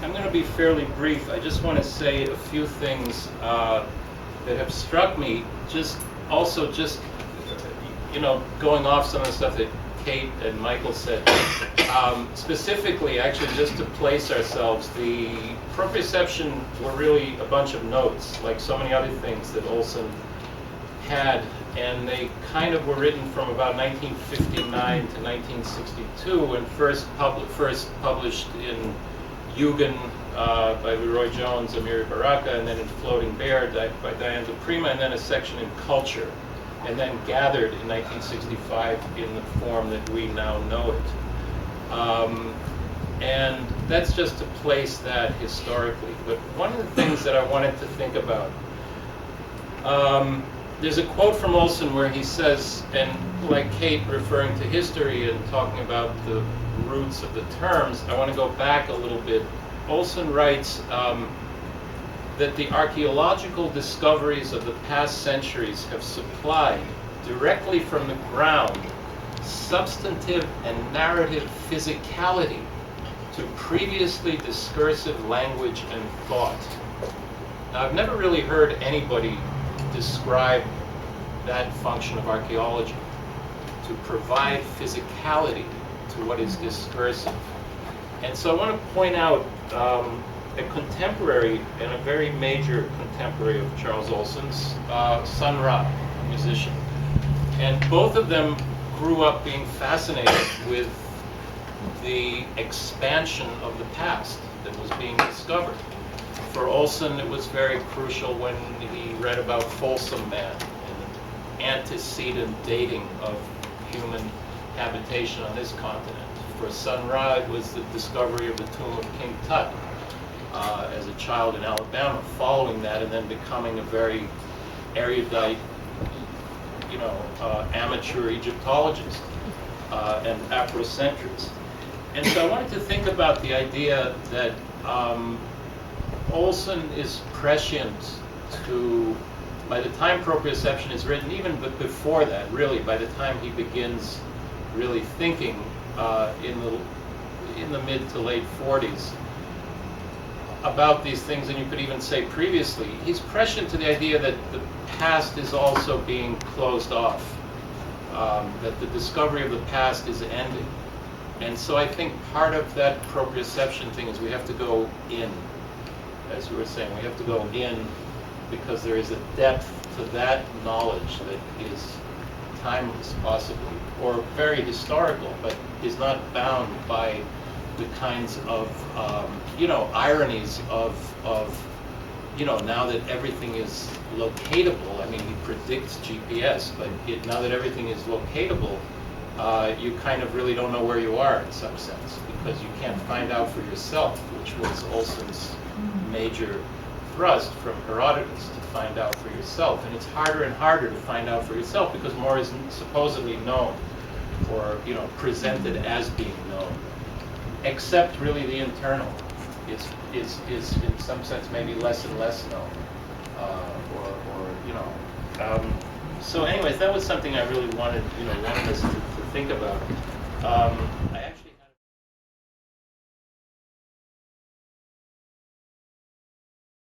I'm going to be fairly brief. I just want to say a few things that have struck me, just going off some of the stuff that Kate and Michael said. Specifically, actually, just to place ourselves, the proprioception were really a bunch of notes, like so many other things that Olson had, and they kind of were written from about 1959 to 1962, and first published in Yugen by Leroy Jones, Amiri Baraka, and then in Floating Bear by Diane DePrima, and then a section in Culture, and then gathered in 1965 in the form that we now know it. And that's just to place that historically. But one of the things that I wanted to think about, there's a quote from Olson where he says, and like Kate referring to history and talking about the roots of the terms, I want to go back a little bit. Olson writes that the archaeological discoveries of the past centuries have supplied, directly from the ground, substantive and narrative physicality to previously discursive language and thought. Now, I've never really heard anybody describe that function of archaeology, to provide physicality to what is discursive. And so I want to point out a contemporary and a very major contemporary of Charles Olson's, Sun Ra, a musician. And both of them grew up being fascinated with the expansion of the past that was being discovered. For Olson, it was very crucial when he read about Folsom Man and antecedent dating of human habitation on this continent. For Sun Ra, it was the discovery of the tomb of King Tut as a child in Alabama, following that and then becoming a very erudite, amateur Egyptologist and Afrocentrist. And so I wanted to think about the idea that Olson is prescient to, by the time proprioception is written, even before that, really, by the time he begins really thinking in the mid to late 40s about these things, and you could even say previously, he's prescient to the idea that the past is also being closed off, that the discovery of the past is ending. And so I think part of that proprioception thing is we have to go in, as we were saying, we have to go in because there is a depth to that knowledge that is timeless, possibly, or very historical, but is not bound by the kinds of, ironies of, now that everything is locatable. I mean, he predicts GPS, but now that everything is locatable, you kind of really don't know where you are in some sense, because you can't find out for yourself, which was Olson's major thrust from Herodotus, to find out for yourself. And it's harder and harder to find out for yourself because more is supposedly known, or presented as being known, except really the internal is in some sense maybe less and less known, so anyways, that was something I really wanted us to think about.